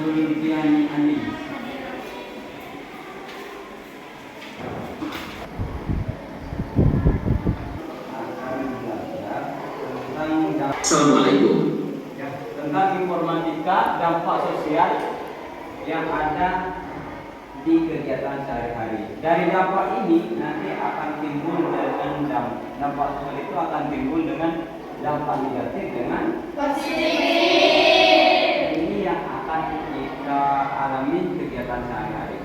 Zulfiani Andi. Assalamualaikum. Tentang informatika dampak sosial yang ada di kegiatan sehari-hari. Dari dampak ini nanti akan timbul dengan dampak sosial itu akan timbul dengan dampak negatif dengan positif. Ini yang akan kita alami kegiatan sehari-hari.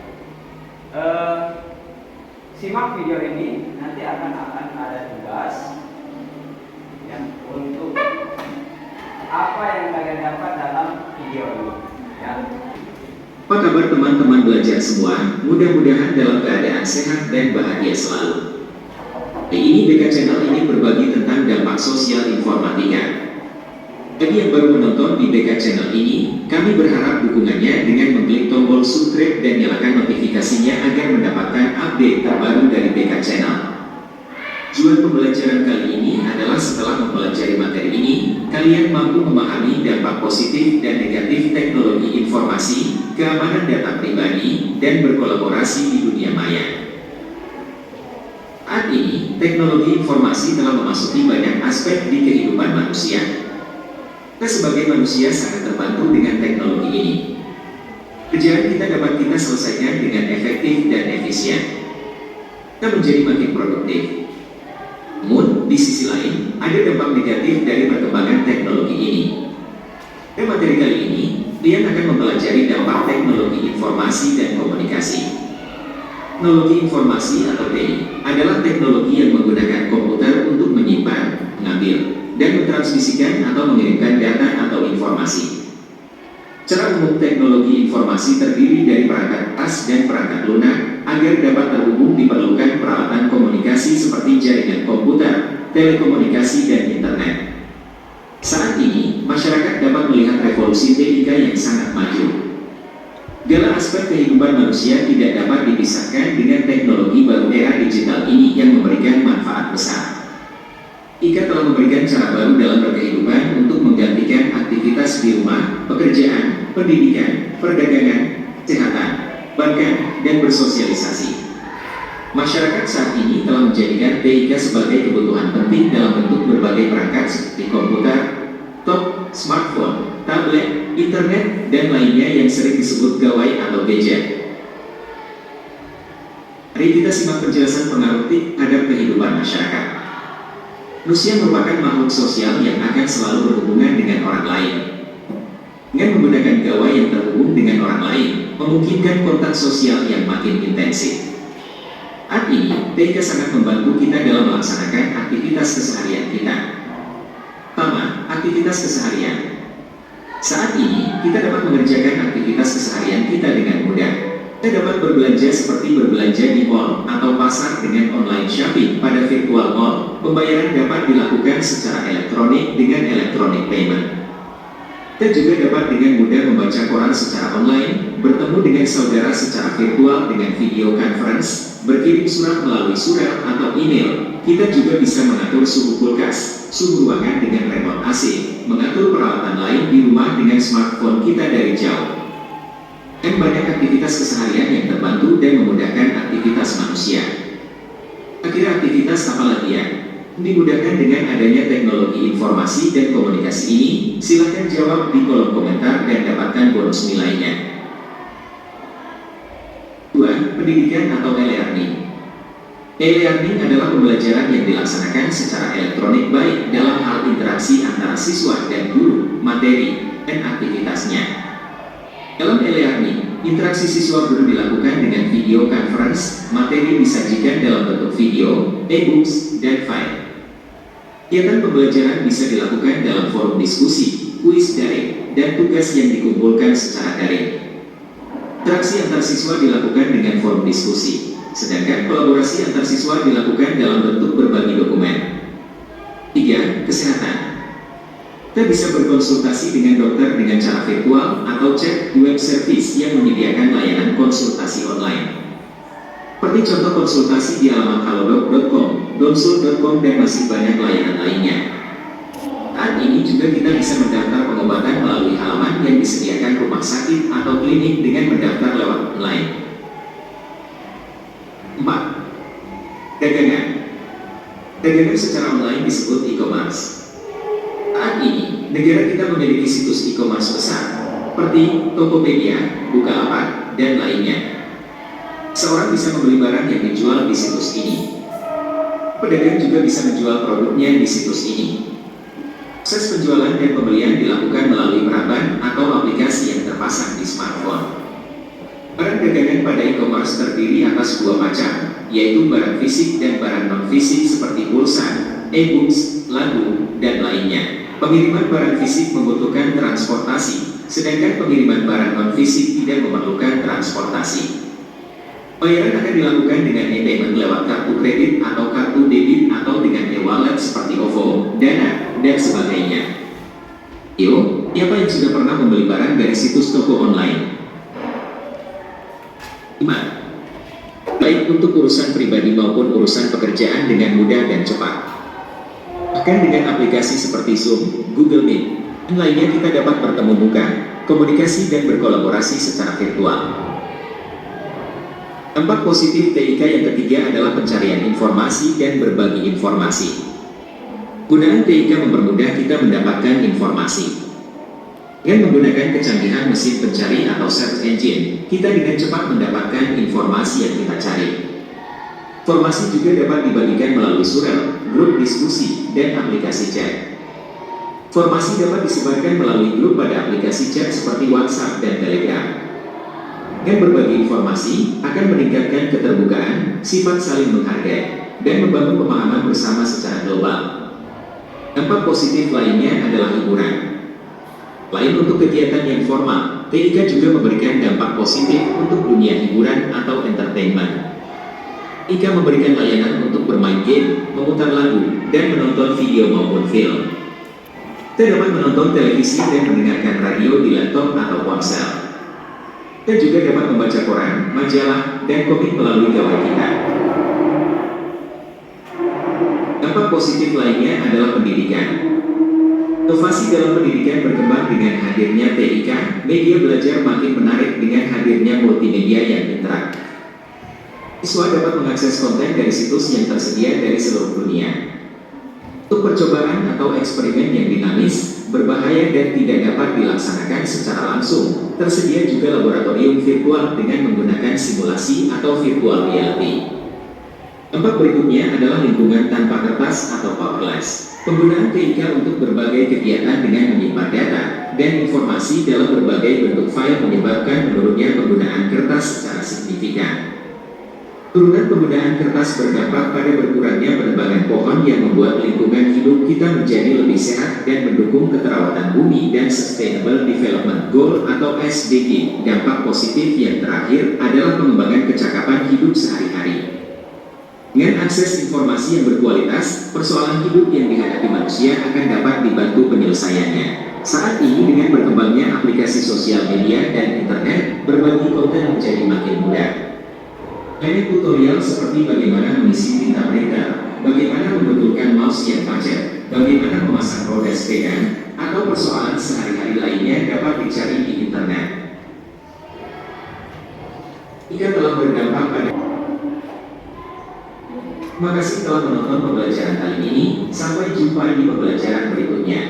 Simak video ini, nanti akan ada tugas yang untuk apa yang kalian dapat dalam video ini. Ya. Apa kabar teman-teman belajar semua? Mudah-mudahan dalam keadaan sehat dan bahagia selalu. Ini BK Channel ini berbagi tentang dampak sosial informatika. Bagi yang baru menonton di BK Channel ini, kami berharap dukungannya dengan mengklik tombol subscribe dan nyalakan notifikasinya agar mendapatkan update terbaru dari BK Channel. Tujuan pembelajaran kali ini adalah setelah mempelajari materi ini, kalian mampu memahami dampak positif dan negatif teknologi informasi, keamanan data pribadi, dan berkolaborasi di dunia maya. Saat ini, teknologi informasi telah memasuki banyak aspek di kehidupan manusia. Kita sebagai manusia sangat terbantu dengan teknologi ini. Kerjaan kita dapat kita selesaikan dengan efektif dan efisien. Kita menjadi makin produktif. Namun, di sisi lain, ada dampak negatif dari perkembangan teknologi ini. Pada materi kali ini, kalian akan mempelajari dampak teknologi informasi dan komunikasi. Teknologi informasi atau TI adalah teknologi yang menggunakan komputer untuk menyimpan, mengambil, dan mentransmisikan atau mengirimkan data atau informasi. Secara umum, teknologi informasi terdiri dari perangkat khas dan perangkat lunak. Agar dapat terhubung diperlukan peralatan komunikasi seperti jaringan komputer, telekomunikasi, dan internet. Saat ini, masyarakat dapat melihat revolusi TIK yang sangat maju. Segala aspek kehidupan manusia tidak dapat dipisahkan dengan teknologi baru era digital ini yang memberikan manfaat besar. IKA telah memberikan cara baru dalam berkehidupan untuk menggantikan aktivitas di rumah, pekerjaan, pendidikan, perdagangan, kesehatan, bahkan dan bersosialisasi. Masyarakat saat ini telah menjadikan TIK sebagai kebutuhan penting dalam bentuk berbagai perangkat seperti komputer, laptop, smartphone, tablet, internet, dan lainnya yang sering disebut gawai atau gadget. Mari kita simak penjelasan pengaruh TIK terhadap kehidupan masyarakat. Manusia merupakan makhluk sosial yang akan selalu berhubungan dengan orang lain. Dengan menggunakan gawai yang terhubung dengan orang lain, memungkinkan kontak sosial yang makin intensif. Saat ini, TIK sangat membantu kita dalam melaksanakan aktivitas keseharian kita. Pertama, aktivitas keseharian. Saat ini, kita dapat mengerjakan aktivitas keseharian kita dengan mudah. Kita dapat berbelanja seperti berbelanja di mall atau pasar dengan online shopping pada virtual mall. Pembayaran dapat dilakukan secara elektronik dengan electronic payment. Kita juga dapat dengan mudah membaca koran secara online, bertemu dengan saudara secara virtual dengan video conference, berkirim surat melalui surat atau email. Kita juga bisa mengatur suhu kulkas, suhu ruangan dengan remote AC, mengatur peralatan lain di rumah dengan smartphone kita dari jauh. Dan banyak aktivitas keseharian yang terbantu dan memudahkan aktivitas manusia. Akhirnya aktivitas apa lagi ya? Dimudahkan dengan adanya teknologi informasi dan komunikasi ini. Silakan jawab di kolom komentar dan dapatkan bonus nilainya. 2. Pendidikan atau e-learning. E-learning adalah pembelajaran yang dilaksanakan secara elektronik baik dalam hal interaksi antara siswa dan guru, materi, dan aktivitasnya. Dalam e-learning, interaksi siswa guru dilakukan dengan video conference, materi disajikan dalam bentuk video, e-books, dan file. Kegiatan pembelajaran bisa dilakukan dalam forum diskusi, kuis daring, dan tugas yang dikumpulkan secara daring. Interaksi antar siswa dilakukan dengan forum diskusi, sedangkan kolaborasi antar siswa dilakukan dalam bentuk berbagi dokumen. 3. Kesehatan. Kita bisa berkonsultasi dengan dokter dengan cara virtual atau chat web service yang menyediakan layanan konsultasi online. Seperti contoh konsultasi di alamat halodoc.com, donsul.com, dan masih banyak layanan lainnya. Saat ini juga kita bisa mendaftar pengobatan melalui halaman yang disediakan rumah sakit atau klinik dengan mendaftar lewat online. 4. Dagangan. Dagangan secara online disebut e-commerce. Saat ini, negara kita memiliki situs e-commerce besar, seperti Tokopedia, Bukalapak, dan lainnya. Seorang bisa membeli barang yang dijual di situs ini. Pedagang juga bisa menjual produknya di situs ini. Proses penjualan dan pembelian dilakukan melalui perabot atau aplikasi yang terpasang di smartphone. Barang dagangan pada e-commerce terdiri atas dua macam, yaitu barang fisik dan barang non-fisik seperti pulsa, e-books, lagu, dan lainnya. Pengiriman barang fisik membutuhkan transportasi, sedangkan pengiriman barang non-fisik tidak memerlukan transportasi. Pembayaran akan dilakukan dengan e-payment lewat kartu kredit atau kartu debit atau dengan e-wallet seperti OVO, Dana, dan sebagainya. Yo, siapa yang sudah pernah membeli barang dari situs toko online? 5. Baik untuk urusan pribadi maupun urusan pekerjaan dengan mudah dan cepat. Bahkan dengan aplikasi seperti Zoom, Google Meet, dan lainnya kita dapat bertemu muka, komunikasi dan berkolaborasi secara virtual. Dampak positif TIK yang ketiga adalah pencarian informasi dan berbagi informasi. Penggunaan TIK mempermudah kita mendapatkan informasi. Dengan menggunakan kecanggihan mesin pencari atau search engine, kita dengan cepat mendapatkan informasi yang kita cari. Informasi juga dapat dibagikan melalui surel, grup diskusi, dan aplikasi chat. Informasi dapat disebarkan melalui grup pada aplikasi chat seperti WhatsApp dan Telegram. Dengan berbagi informasi akan meningkatkan keterbukaan, sifat saling menghargai, dan membangun pemahaman bersama secara global. Dampak positif lainnya adalah hiburan. Selain untuk kegiatan yang formal, TIK juga memberikan dampak positif untuk dunia hiburan atau entertainment. TIK memberikan layanan untuk bermain game, memutar lagu, dan menonton video maupun film. Kita dapat menonton televisi dan mendengarkan radio di laptop atau ponsel. Kita juga dapat membaca koran, majalah, dan komik melalui gawai kita. Dampak positif lainnya adalah pendidikan. Inovasi dalam pendidikan berkembang dengan hadirnya TIK, media belajar makin menarik dengan hadirnya multimedia yang interaktif. Siswa dapat mengakses konten dari situs yang tersedia dari seluruh dunia. Untuk percobaan atau eksperimen yang dinamis, berbahaya dan tidak dapat dilaksanakan secara langsung, tersedia juga laboratorium virtual dengan menggunakan simulasi atau virtual reality. Dampak berikutnya adalah lingkungan tanpa kertas atau paperless. Penggunaan TIK untuk berbagai kegiatan dengan menyimpan data dan informasi dalam berbagai bentuk file menyebabkan menurunnya penggunaan kertas secara signifikan. Turunan penggunaan kertas berdampak pada berkurangnya penebangan pohon yang membuat lingkungan hidup kita menjadi lebih sehat dan mendukung keterawatan bumi dan Sustainable Development Goal atau SDG. Dampak positif yang terakhir adalah pengembangan kecakapan hidup sehari-hari. Dengan akses informasi yang berkualitas, persoalan hidup yang dihadapi manusia akan dapat dibantu penyelesaiannya. Saat ini dengan berkembangnya aplikasi sosial media dan internet, berbagi konten menjadi makin mudah. Ada tutorial seperti bagaimana mengisi tinta printer, bagaimana membetulkan mouse yang macet, bagaimana memasang roda sepeda, atau persoalan sehari-hari lainnya dapat dicari di internet. Jika telah berdampak pada Terima kasih telah menonton pembelajaran kali ini. Sampai jumpa di pembelajaran berikutnya.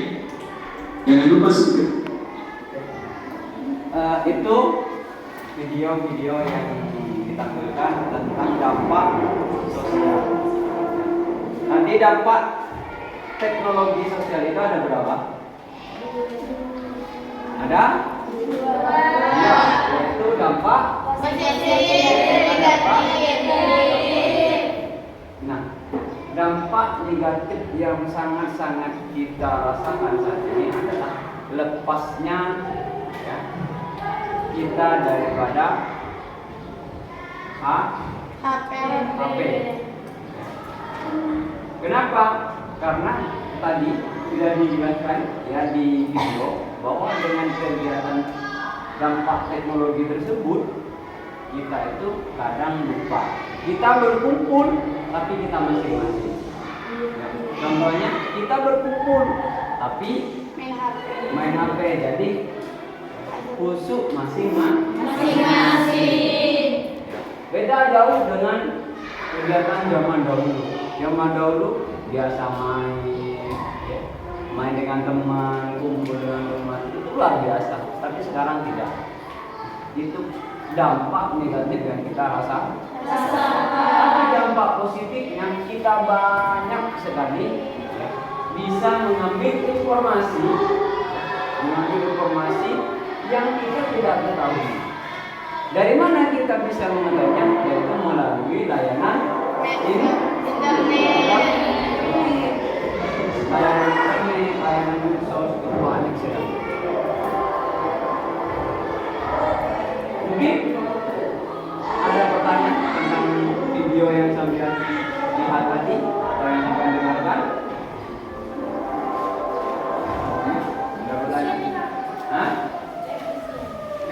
Jangan lupa subscribe. Itu video-video yang ditampilkan tentang dampak sosial. Nanti dampak teknologi sosial itu ada berapa? Ada? Ya, yaitu dampak dampak negatif yang sangat-sangat kita rasakan saat ini adalah lepasnya ya, kita daripada HP. Kenapa? Karena tadi sudah dijelaskan ya di video bahwa dengan kegiatan dampak teknologi tersebut kita itu kadang lupa. Kita berkumpul tapi kita masing-masing. Ya, contohnya kita berkumpul tapi main HP. Jadi khusyuk masing-masing. Beda jauh dengan kegiatan zaman dahulu. Zaman dahulu biasa main dengan teman, kumpul dengan teman, itu luar biasa. Tapi sekarang tidak. Itu dampak negatif yang kita rasakan. Tapi dampak positif yang kita banyak sekali bisa mengambil informasi yang kita tidak ketahui. Dari mana kita bisa mengetahuinya? Yaitu melalui layanan internet, layanan sosial banyak sekali. Mungkin ada pertanyaan tentang video yang sambil lihat tadi atau yang sambil dengarkan? Ada pertanyaan? Hah?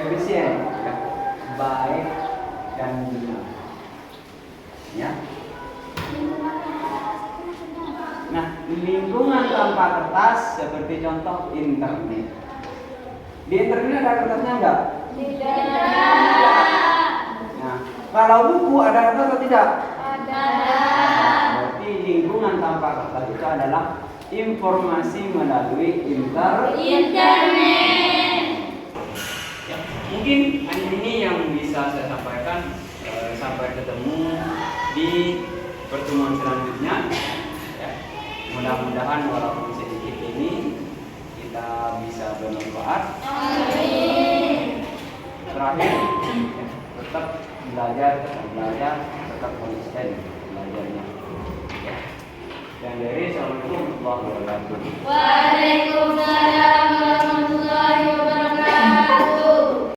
Efisien, ya. Baik dan benar. Ya. Nah, lingkungan tanpa kertas seperti contoh internet. Di internet ada kertasnya enggak? Tidak. Nah, kalau buku ada kertas atau tidak? Ada. Berarti lingkungan tanpa kertas itu adalah informasi melalui internet. Ya, mungkin ini yang bisa saya sampaikan. Sampai ketemu di pertemuan selanjutnya. Ya. Mudah-mudahan walaupun sedikit ini kita bisa bermanfaat. Terakhir, tetap belajar, tetap konsisten belajarnya. Ya. Dan dari Assalamualaikum warahmatullahi wabarakatuh. Waalaikumsalam.